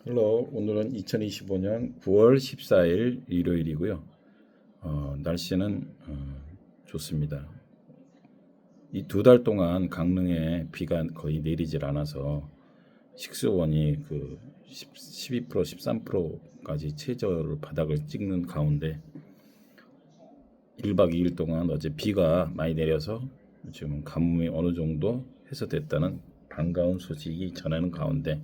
헬로, 오늘은 2025년 9월 14일 일요일이고요. 날씨는 좋습니다. 이 2달 동안 강릉에 비가 거의 내리질 않아서 식수원이 12%, 13%까지 최저를 바닥을 찍는 가운데 1박 2일 동안 어제 비가 많이 내려서 지금 가뭄이 어느 정도 해소됐다는 반가운 소식이 전하는 가운데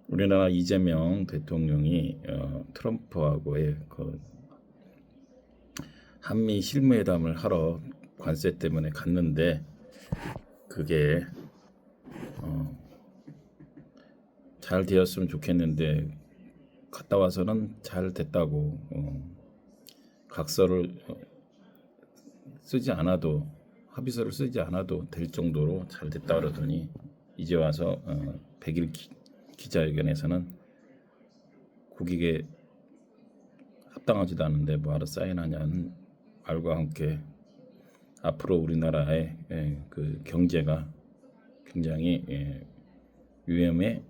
우리나라 이재명 대통령이 트럼프하고의 한미 실무회담을 하러 관세 때문에 갔는데 그게 잘 되었으면 좋겠는데 갔다 와서는 잘 됐다고 각서를 쓰지 않아도 합의서를 쓰지 않아도 될 정도로 잘 됐다 그러더니 이제 와서 100일 기자회견에서는 국익에 합당하지도 않은데 뭐하러 사인하냐는 말과 함께 앞으로 우리나라의 그 경제가 굉장히 위험에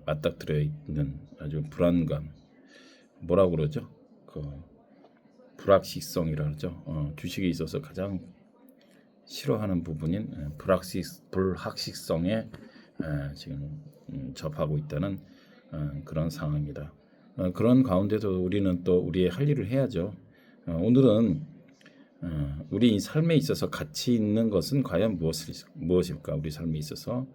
맞닥뜨려 있는 아주 불안감, 뭐라고 그러죠? 불확실성이라 그러죠. 주식에 있어서 가장 싫어하는 부분인 불확실성에 지금 접하고 있다는 그런 상황입니다. 그런 가운데서 우리는 또 우리의 할 일을 해야죠. 오늘은 우리 삶에 있어서 가치 있는 것은 과연 무엇일까? 우리 삶에 있어서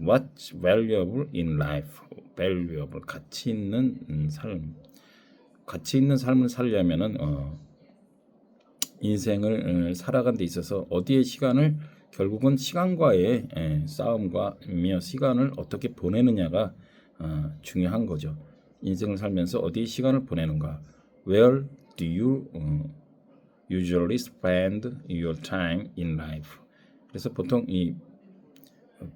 what's valuable in life? valuable, 가치 있는 삶. 가치 있는 삶을 살려면은 인생을 살아간 데 있어서 어디에 시간을 결국은 시간과의 싸움과며 시간을 어떻게 보내느냐가 중요한 거죠. 인생을 살면서 어디에 시간을 보내는가? Where do you usually spend your time in life? 그래서 보통 이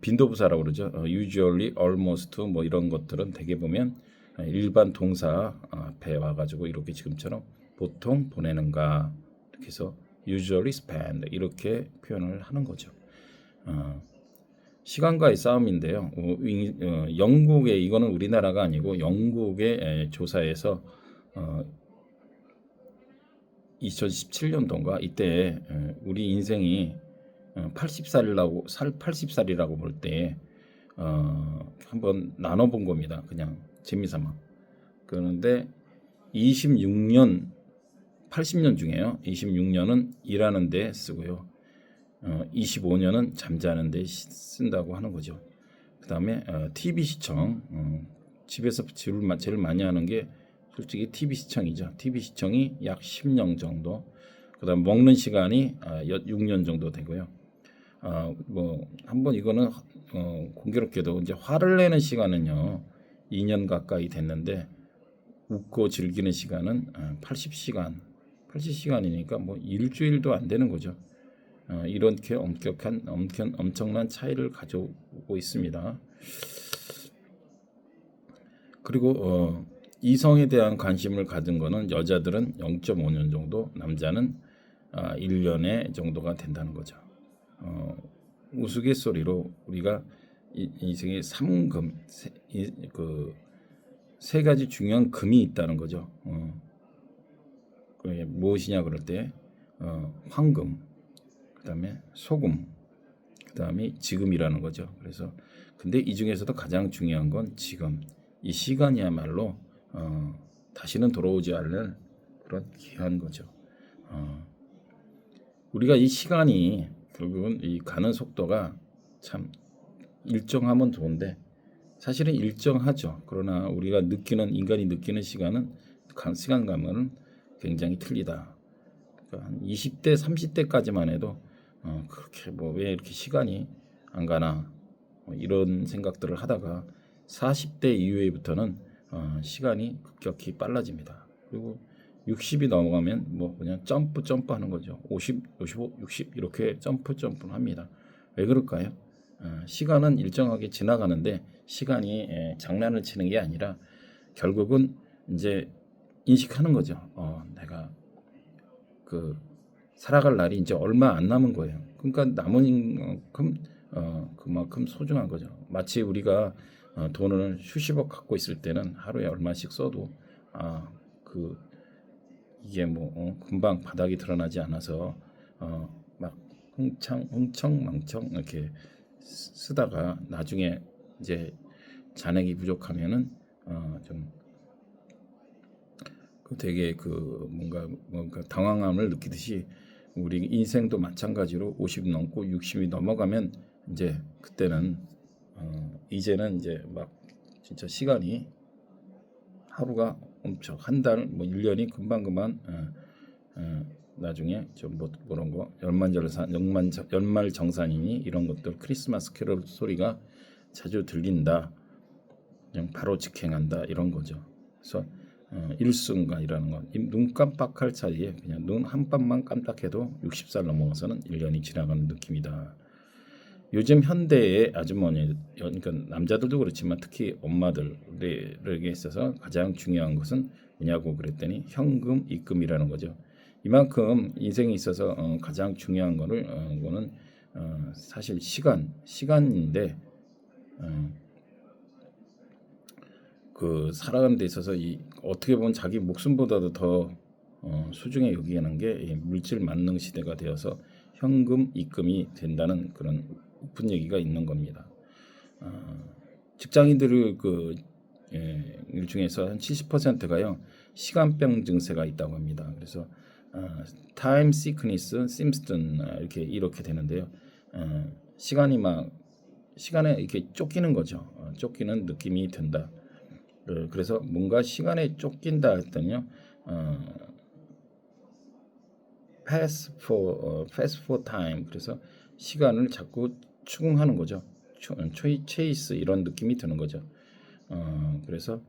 빈도부사라고 그러죠. usually, almost 뭐 이런 것들은 대개 보면 일반 동사 앞에 와가지고 이렇게 지금처럼 보통 보내는가 이렇게 해서 usually spend 이렇게 표현을 하는 거죠. 시간과의 싸움인데요. 영국의 이거는 우리나라가 아니고 영국의 조사에서 2017년도인가 이때 우리 인생이 80살이라고 볼 때 한번 나눠본 겁니다. 그냥 재미삼아. 그런데 80년 중에요. 26년은 일하는 데 쓰고요. 25년은 잠자는 데 쓴다고 하는 거죠. 그 다음에 TV 시청, 집에서 제일 많이 하는 게 솔직히 TV 시청이죠. TV 시청이 약 10년 정도. 그 다음 먹는 시간이 6년 정도 되고요. 한번 이거는 공교롭게도 이제 화를 내는 시간은요 2년 가까이 됐는데 웃고 즐기는 시간은 80시간이니까 뭐 일주일도 안 되는 거죠. 이렇게 엄청난 차이를 가져오고 있습니다. 그리고 이성에 대한 관심을 가진 거는 여자들은 0.5년 정도, 남자는 1년의 정도가 된다는 거죠. 우스갯소리로 우리가 인생에 3금, 세 가지 중요한 금이 있다는 거죠. 그게 무엇이냐 그럴 때 황금, 그다음에 소금, 그다음에 지금이라는 거죠. 그래서 근데 이 중에서도 가장 중요한 건 지금 이 시간이야말로 다시는 돌아오지 않을 그런 귀한 거죠. 우리가 이 시간이 결국은 이 가는 속도가 참 일정하면 좋은데 사실은 일정하죠. 그러나 우리가 인간이 느끼는 시간은 시간감은 굉장히 틀리다. 그러니까 한 20대, 30대까지만 해도 그렇게 왜 이렇게 시간이 안 가나 이런 생각들을 하다가 40대 이후에부터는 시간이 급격히 빨라집니다. 그리고 60이 넘어가면 그냥 점프하는 거죠. 50, 55, 60 이렇게 점프를 합니다. 왜 그럴까요? 시간은 일정하게 지나가는데 시간이 장난을 치는 게 아니라 결국은 이제 인식하는 거죠. 내가 살아갈 날이 이제 얼마 안 남은 거예요. 그러니까 남은 만큼 그만큼 소중한 거죠. 마치 우리가 돈을 수십억 갖고 있을 때는 하루에 얼마씩 써도 그 이게 뭐 금방 바닥이 드러나지 않아서 막 흥청망청 이렇게 쓰다가 나중에 이제 잔액이 부족하면은 좀 되게 뭔가 당황함을 느끼듯이 우리 인생도 마찬가지로 50 넘고 60이 넘어가면 이제 그때는 이제는 이제 막 진짜 시간이 하루가 엄청 한 달 뭐 1년이 금방 나중에 좀 뭐 그런 거 연말정산이니 이런 것들 크리스마스 캐롤 소리가 자주 들린다. 그냥 바로 직행한다 이런 거죠. 그래서 일순간이라는 건 눈 깜빡할 사이에 그냥 눈 한 깜만 깜빡해도 60살 넘어가서는 1년이 지나가는 느낌이다. 요즘 현대의 아주머니, 그러니까 남자들도 그렇지만 특히 엄마들에게 있어서 가장 중요한 것은 뭐냐고 그랬더니 현금 입금이라는 거죠. 이만큼 인생에 있어서 가장 중요한 거는 사실 시간인데 그 살아가는 데 있어서 어떻게 보면 자기 목숨보다도 더 소중히 여기는 게 물질 만능 시대가 되어서 현금 입금이 된다는 그런 높은 얘기가 있는 겁니다. 직장인들 일 중에서 한 70%가요 시간병 증세가 있다고 합니다. 그래서 타임 시크니스 심스턴 이렇게 되는데요. 시간에 이렇게 쫓기는 거죠. 쫓기는 느낌이 든다. 그래서 뭔가 시간에 쫓긴다 했더니요. fast for time. 그래서 시간을 자꾸 추궁하는 거죠. 체이스 이런 느낌이 드는 거죠. 그래서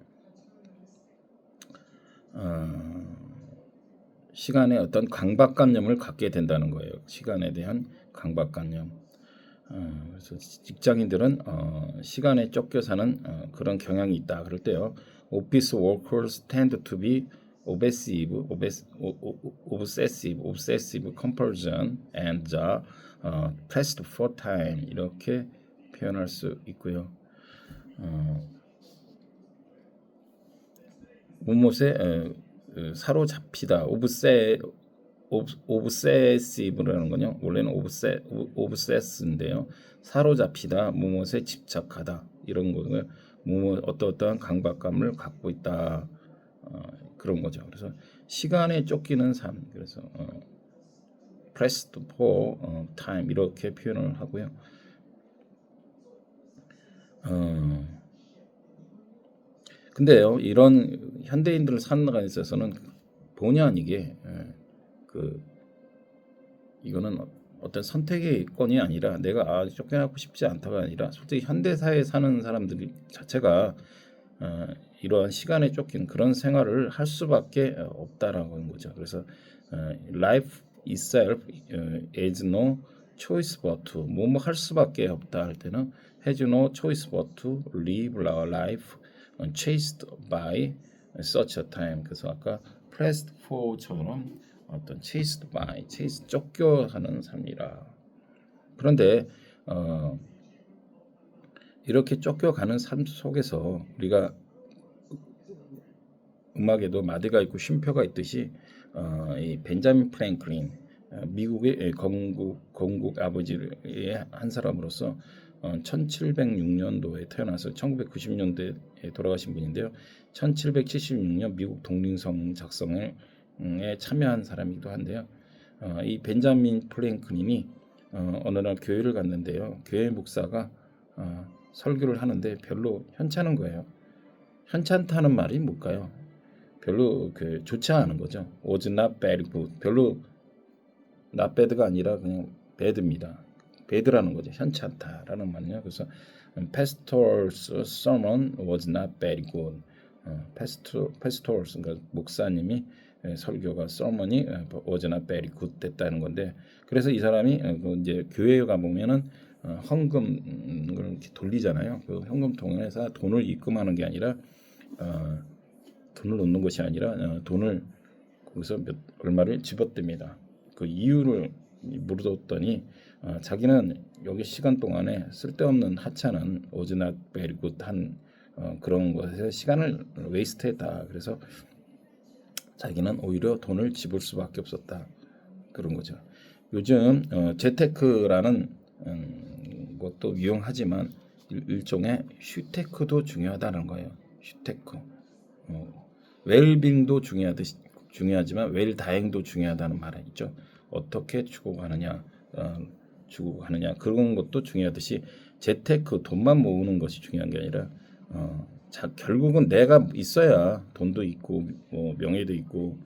시간에 어떤 강박관념을 갖게 된다는 거예요. 시간에 대한 강박관념. 그래서 직장인들은 시간에 쫓겨 사는 그런 경향이 있다. 그럴 때요. Office workers tend to be obsessive, compulsion, and pressed for time 이렇게 표현할 수 있고요. 무엇에 사로잡히다, 오브세시브라는 건요. 원래는 오브세스인데요. 사로잡히다, 무엇에 집착하다 이런 거고요. 어떠한 강박감을 갖고 있다 그런 거죠. 그래서 시간에 쫓기는 삶. 그래서 pressed for time 이렇게 표현을 하고요. 근데요, 이런 현대인들을 사는 데 있어서는 본의 아니게 이거는 어떤 선택의 건이 아니라 내가 쫓겨나고 싶지 않다가 아니라 솔직히 현대사회에 사는 사람들 자체가 이러한 시간에 쫓긴 그런 생활을 할 수밖에 없다라고 하는 거죠. 그래서 life itself is no choice but to 뭐 할 수밖에 없다 할 때는 has no choice but to live our life chased by such a time. 그래서 아까 pressed for처럼 어떤 chased by, 쫓겨가는 삶이라. 그런데 이렇게 쫓겨가는 삶 속에서 우리가 음악에도 마디가 있고 쉼표가 있듯이 이 벤자민 프랭클린 미국의 건국 아버지의 한 사람으로서 1706년도에 태어나서 1990년대에 돌아가신 분인데요. 1776년 미국 독립성 작성에 참여한 사람이기도 한데요. 이 벤자민 프랭클린이 어느 날 교회를 갔는데요. 교회 목사가 설교를 하는데 별로 현찮은 거예요. 현찮다는 말이 뭘까요? 별로 좋지 않은 거죠. was not very good. 별로 not bad가 아니라 그냥 bad입니다. bad라는 거죠. 현찮다라는 말이요. 그래서 pastor's sermon was not very good. pastors 그러니까 목사님이 설교가 sermon이 was not very good 됐다는 건데, 그래서 이 사람이 이제 교회에 가 보면은 헌금을 이렇게 돌리잖아요. 그 헌금통에서 돈을 입금하는 게 아니라 돈을 넣는 것이 아니라 돈을 거기서 얼마를 집어듭니다. 그 이유를 물어뒀더니 자기는 여기 시간 동안에 쓸데없는 하찮은 was not very good 한 그런 것에 시간을 웨이스트했다. 그래서 자기는 오히려 돈을 집을 수밖에 없었다. 그런 거죠. 요즘 재테크라는 것도 유용하지만 일종의 휴테크도 중요하다는 거예요. 휴테크. 웰빙도 중요하지만 웰다행도 중요하다는 말이 있죠. 어떻게 죽어가느냐, 그런 것도 중요하듯이 재테크 돈만 모으는 것이 중요한 게 아니라 결국은 내가 있어야 돈도 있고 명예도 있고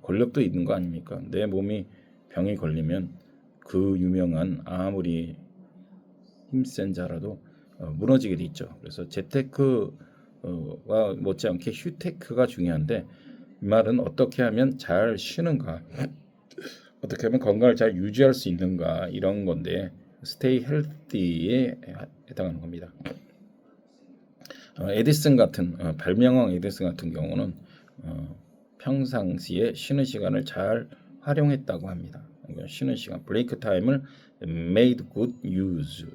권력도 있는 거 아닙니까? 내 몸이 병이 걸리면 그 유명한 아무리 힘센 자라도 무너지게 돼 있죠. 그래서 재테크와 못지않게 휴테크가 중요한데 이 말은 어떻게 하면 잘 쉬는가, 어떻게 하면 건강을 잘 유지할 수 있는가 이런 건데 stay healthy에 해당하는 겁니다. 에디슨 같은 발명왕 에디슨 같은 경우는 평상시에 쉬는 시간을 잘 활용했다고 합니다. 쉬는 시간, 브레이크 타임을 made good use,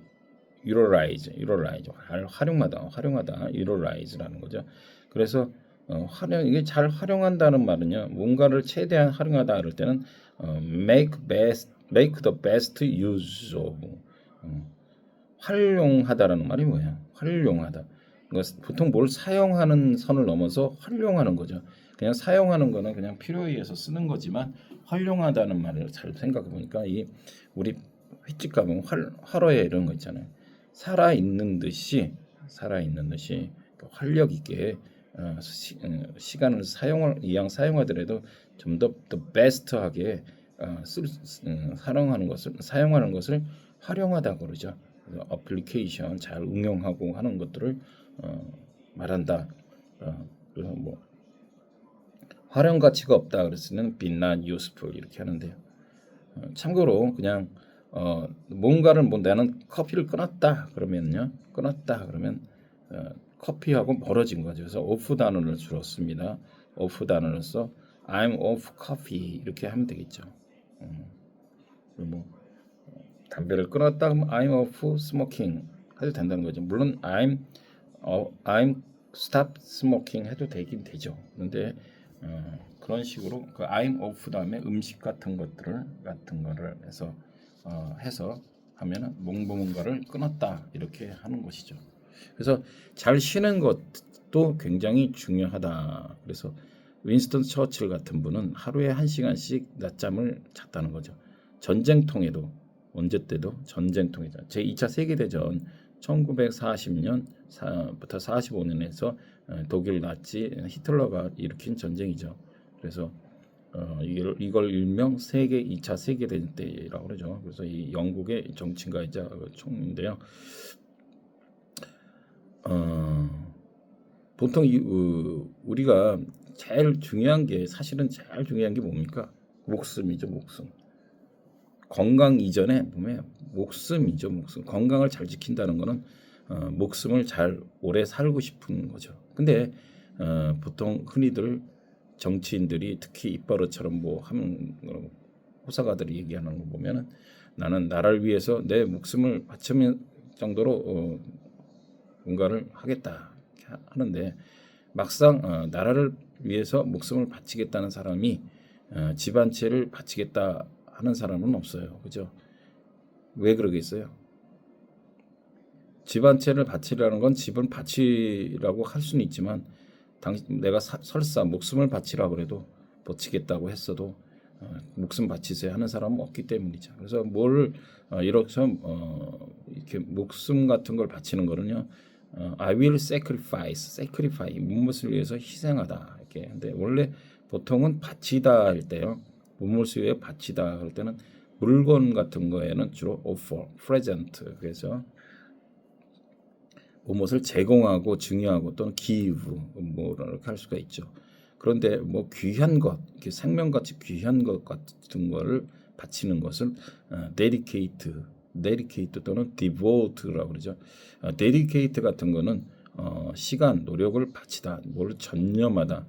utilize, 활용하다, utilize라는 거죠. 그래서 이게 잘 활용한다는 말은요, 뭔가를 최대한 활용하다 그럴 때는 make the best use of, 활용하다라는 말이 뭐예요? 활용하다. 보통 뭘 사용하는 선을 넘어서 활용하는 거죠. 그냥 사용하는 거는 그냥 필요에 의해서 쓰는 거지만 활용하다는 말을 잘 생각해 보니까 우리 횟집 가면 활어에 이런 거 있잖아요. 살아 있는 듯이 활력 있게 시간을 사용하더라도 좀 더 베스트하게 사용하는 것을 활용하다고 그러죠. 어플리케이션 잘 응용하고 하는 것들을 말한다. 그래서 뭐 활용 가치가 없다 그랬으면 be not useful 이렇게 하는데요. 참고로 그냥 뭔가를 나는 커피를 끊었다 그러면 커피하고 멀어진 거죠. 그래서 off 단어를 줄였습니다. off 단어를 써 I'm off coffee 이렇게 하면 되겠죠. 뭐 담배를 끊었다 하면 I'm off smoking 해도 된다는 거죠. 물론 I'm stop smoking 해도 되긴 되죠. 그런데 그런 식으로 그 I'm off 다음에 음식 같은 거를 해서 하면은 뭔가를 끊었다 이렇게 하는 것이죠. 그래서 잘 쉬는 것도 굉장히 중요하다. 그래서 윈스턴 처칠 같은 분은 하루에 1시간씩 낮잠을 잤다는 거죠. 전쟁통에도 언제 때도 전쟁통이죠. 제2차 세계대전 1940년부터 45년에서 독일 나치 히틀러가 일으킨 전쟁이죠. 그래서 이걸 일명 2차 세계대전 때라고 그러죠. 그래서 이 영국의 정치가이자 총리인데요. 보통 우리가 제일 중요한 게 뭡니까? 목숨이죠, 목숨. 건강 이전에 보면 목숨이죠, 목숨. 건강을 잘 지킨다는 거는 목숨을 잘 오래 살고 싶은 거죠. 근데 보통 흔히들 정치인들이 특히 입버릇처럼 뭐 하는 호사가들이 얘기하는 거 보면은 나는 나라를 위해서 내 목숨을 바치는 정도로 뭔가를 하겠다 하는데 막상 나라를 위해서 목숨을 바치겠다는 사람이 집 한 채를 바치겠다 하는 사람은 없어요. 그죠? 왜 그러겠어요? 집 한 채를 바치라는 건 집을 바치라고 할 수는 있지만 내가 설사 목숨을 바치라고 그래도 바치겠다고 했어도 목숨 바치세요 하는 사람은 없기 때문이죠. 그래서 이렇게 목숨 같은 걸 바치는 거는요. I will sacrifice 무엇을 위해서 희생하다 이렇게. 근데 원래 보통은 바치다 할 때요. 무엇을 위해 바치다 할 때는 물건 같은 거에는 주로 offer, present 그래서 무엇을 제공하고 증여하고 또는 give 뭐 이렇게 할 수가 있죠. 그런데 뭐 귀한 것, 이렇게 생명같이 귀한 것 같은 거를 바치는 것을 dedicate 또는 devote라고 그러죠. dedicate 같은 거는 시간, 노력을 바치다, 뭘 전념하다.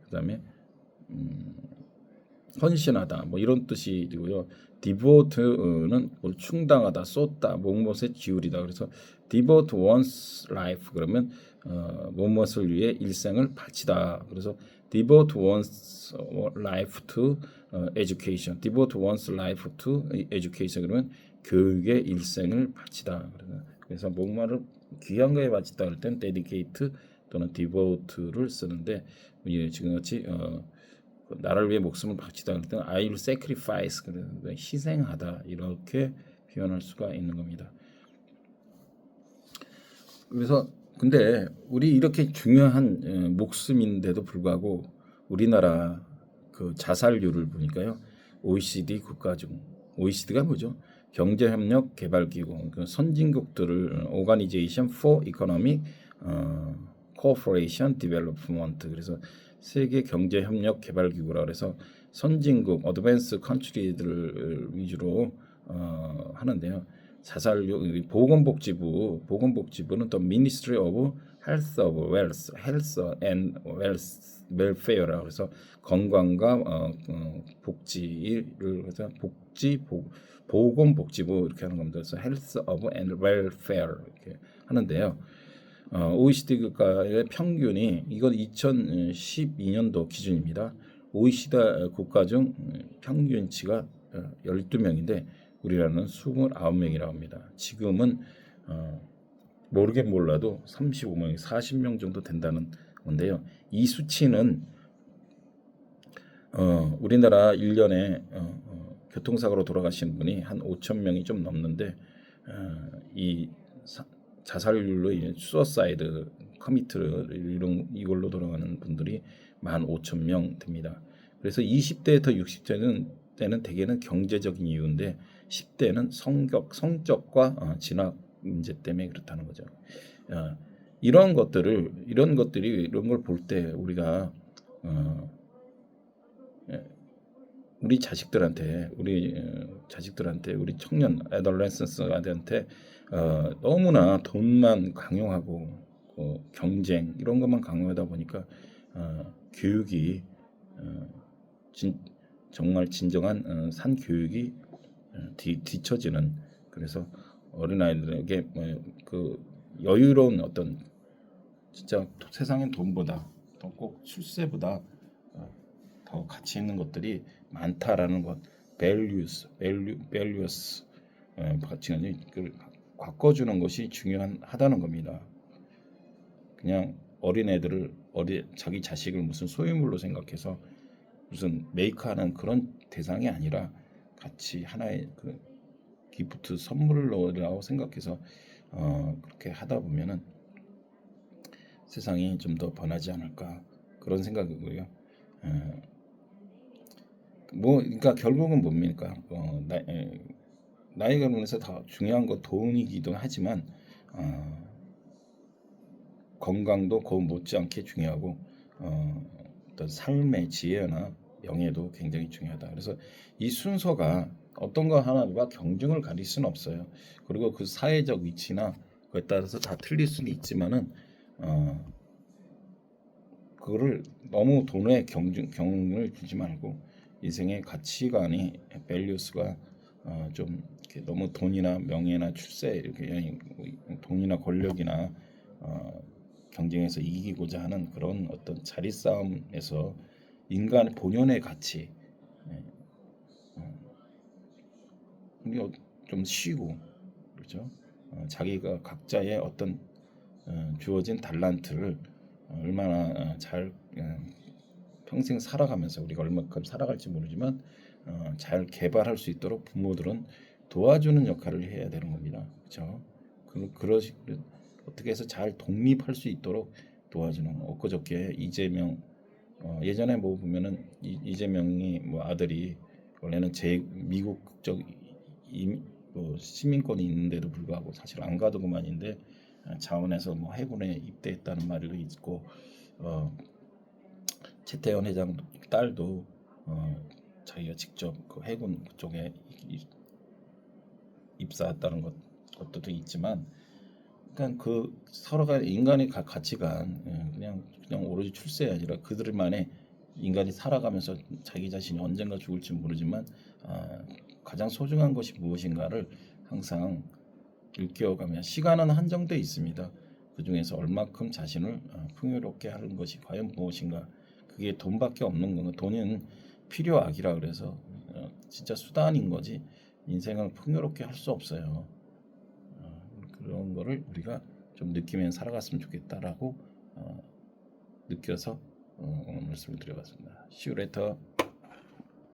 그다음에 헌신하다 뭐 이런 뜻이고요. devote는 뭘 충당하다, 쏟다, 무엇에 기울이다. 그래서 devote one's life 그러면 무엇을 위해 일생을 바치다. 그래서 devote one's life to education, devote one's life to education 그러면 교육에 일생을 바치다. 그래서 목마를 귀한 거에 바치다 할 땐 dedicate 또는 devote를 쓰는데 지금같이 나라를 위해 목숨을 바치다 할 때는 I will sacrifice 희생하다 이렇게 표현할 수가 있는 겁니다. 그래서 근데 우리 이렇게 중요한 목숨인데도 불구하고 우리나라 그 자살률을 보니까요. OECD 국가 중 OECD가 뭐죠? 경제협력개발기구 그 선진국들을 Organization for Economic Cooperation Development 그래서 세계 경제협력개발기구라 그래서 선진국 어드밴스 컨트리들을 위주로 하는데요. 자살률 보건복지부는 또 Ministry of Health of Wealth, Health and Welfare라고 해서 건강과 복지를 해서 보건복지부 이렇게 하는 겁니다. 그래서 Health of and Welfare 이렇게 하는데요. OECD 국가의 평균이 이건 2012년도 기준입니다. OECD 국가 중 평균치가 12명인데 우리나라는 29명이라고 합니다. 지금은 모르긴 몰라도 35명, 40명 정도 된다는 건데요. 이 수치는 우리나라 1년에 교통사고로 돌아가시는 분이 한 5천 명이 좀 넘는데 이 자살률로 수어사이드 커미트 이걸로 돌아가는 분들이 15,000명 됩니다. 그래서 20대부터 60대는 대개는 경제적인 이유인데 10대는 성적과 진학 문제 때문에 그렇다는 거죠. 이런 걸 볼 때 우리가 우리 자식들한테 우리 청년 애덜레센스한테 너무나 돈만 강요하고 경쟁 이런 것만 강요하다 보니까 교육이 정말 진정한 산 교육이 뒤처지는 그래서 어린아이들에게 그 여유로운 어떤 진짜 세상엔 돈보다 더 꼭 출세보다 더 가치 있는 것들이 많다라는 것 values 가치관이 바꿔주는 것이 중요하다는 겁니다. 그냥 어린애들을 자기 자식을 무슨 소유물로 생각해서 무슨 메이크하는 그런 대상이 아니라 같이 하나의 그 기프트 선물로라고 생각해서 그렇게 하다 보면은 세상이 좀 더 변하지 않을까 그런 생각이고요. 그러니까 결국은 뭡니까? 나이가 들면서 다 중요한 건 돈이기도 하지만 건강도 그 못지않게 중요하고 어떤 삶의 지혜나 명예도 굉장히 중요하다. 그래서 이 순서가 어떤 거 하나가 경중을 가릴 수는 없어요. 그리고 그 사회적 위치나 그에 따라서 다 틀릴 수는 있지만은 그거를 너무 돈에 경을 주지 말고 인생의 가치관이 밸류스가 좀 이렇게 너무 돈이나 명예나 출세 이렇게 돈이나 권력이나 경쟁에서 이기고자 하는 그런 어떤 자리 싸움에서 인간의 본연의 가치 좀 쉬고 그렇죠. 자기가 각자의 어떤 주어진 달란트를 얼마나 잘 평생 살아가면서 우리가 얼마큼 살아갈지 모르지만 잘 개발할 수 있도록 부모들은 도와주는 역할을 해야 되는 겁니다. 그렇죠? 어떻게 해서 잘 독립할 수 있도록 도와주는 엊그저께 이재명 예전에 뭐 보면은 이재명이 뭐 아들이 원래는 미국 국적 시민권이 있는데도 불구하고 사실 안 가두고만인데 자원에서 뭐 해군에 입대했다는 말도 있고 최태원 회장 딸도 자기가 직접 그 해군 쪽에 입사했다는 것도 있지만 그러니까 서로가 인간의 가치관 그냥 오로지 출세가 아니라 그들만의 인간이 살아가면서 자기 자신이 언젠가 죽을지 모르지만 가장 소중한 것이 무엇인가를 항상 일깨워가며 시간은 한정돼 있습니다. 그 중에서 얼마큼 자신을 풍요롭게 하는 것이 과연 무엇인가? 그게 돈밖에 없는 건가? 돈은 필요악이라 그래서 진짜 수단인 거지 인생을 풍요롭게 할 수 없어요. 그런 거를 우리가 좀 느끼면서 살아갔으면 좋겠다라고 느껴서 오늘 말씀을 드려봤습니다. See you later.